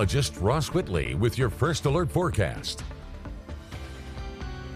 Just Ross Whitley with your first alert forecast.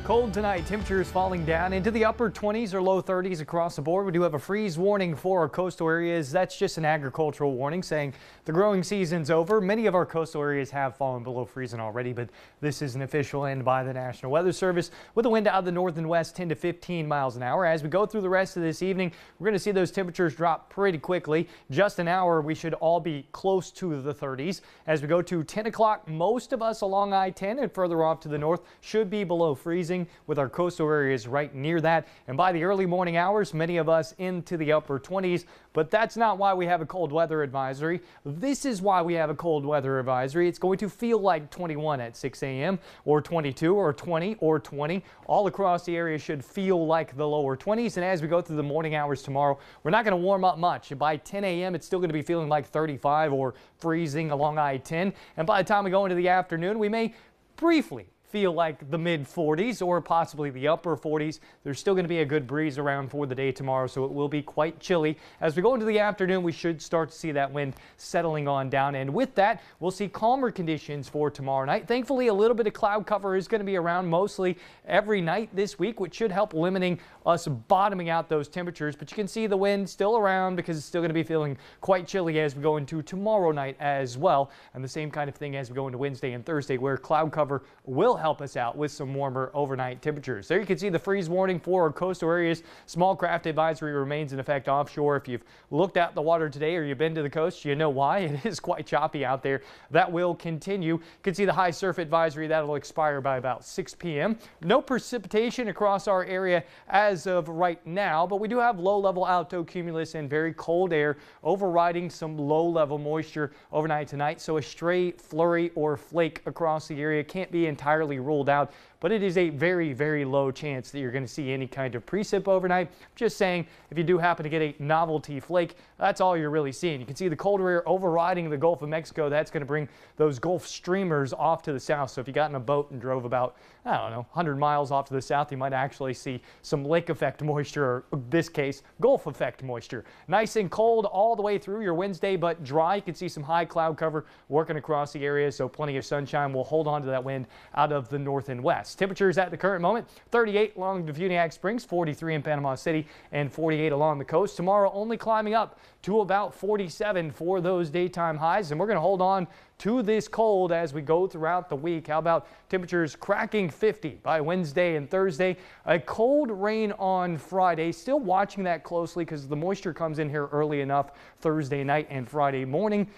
Cold tonight, temperatures falling down into the upper 20s or low 30s across the board. We do have a freeze warning for our coastal areas. That's just an agricultural warning saying the growing season's over. Many of our coastal areas have fallen below freezing already, but this is an official end by the National Weather Service with a wind out of the north and west 10 to 15 miles an hour. As we go through the rest of this evening, we're going to see those temperatures drop pretty quickly. Just an hour, we should all be close to the 30s. As we go to 10 o'clock, most of us along I-10 and further off to the north should be below freezing, with our coastal areas right near that. And by the early morning hours, many of us into the upper 20s. But that's not why we have a cold weather advisory. This is why we have a cold weather advisory. It's going to feel like 21 at 6 a.m. or 22 or 20 or 20. All across the area should feel like the lower 20s. And as we go through the morning hours tomorrow, we're not going to warm up much. By 10 a.m., it's still going to be feeling like 35 or freezing along I-10. And by the time we go into the afternoon, we may briefly feel like the mid 40s or possibly the upper 40s. There's still going to be a good breeze around for the day tomorrow, so it will be quite chilly. As we go into the afternoon, we should start to see that wind settling on down. And with that, we'll see calmer conditions for tomorrow night. Thankfully, a little bit of cloud cover is going to be around mostly every night this week, which should help limiting us bottoming out those temperatures. But you can see the wind still around because it's still going to be feeling quite chilly as we go into tomorrow night as well. And the same kind of thing as we go into Wednesday and Thursday, where cloud cover will help us out with some warmer overnight temperatures. There you can see the freeze warning for our coastal areas. Small craft advisory remains in effect offshore. If you've looked at the water today or you've been to the coast, you know why. It is quite choppy out there. That will continue. You can see the high surf advisory. That'll expire by about 6 p.m. No precipitation across our area as of right now, but we do have low-level alto cumulus and very cold air overriding some low-level moisture overnight tonight. So a stray flurry or flake across the area can't be entirely ruled out, but it is a very, very low chance that you're going to see any kind of precip overnight. Just saying, if you do happen to get a novelty flake, that's all you're really seeing. You can see the colder air overriding the Gulf of Mexico. That's going to bring those Gulf streamers off to the south. So if you got in a boat and drove about, I don't know, 100 miles off to the south, you might actually see some lake effect moisture, or in this case, Gulf effect moisture. Nice and cold all the way through your Wednesday, but dry. You can see some high cloud cover working across the area, so plenty of sunshine will hold on to that wind out of the north and west. Temperatures at the current moment, 38 along the Funiac Springs, 43 in Panama City, and 48 along the coast. Tomorrow only climbing up to about 47 for those daytime highs, and we're going to hold on to this cold as we go throughout the week. How about temperatures cracking 50 by Wednesday and Thursday? A cold rain on Friday. Still watching that closely because the moisture comes in here early enough Thursday night and Friday morning.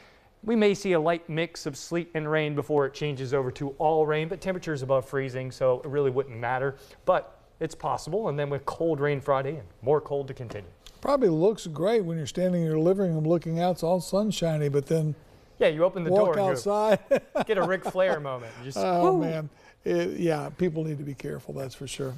We may see a light mix of sleet and rain before it changes over to all rain, but temperatures above freezing, so it really wouldn't matter. But it's possible, and then with cold rain Friday and more cold to continue. Probably looks great when you're standing in your living room looking out, it's all sunshiny, but then yeah, you open the door walk outside. Get a Ric Flair moment. Just, oh, whoo. man. Yeah, people need to be careful, that's for sure.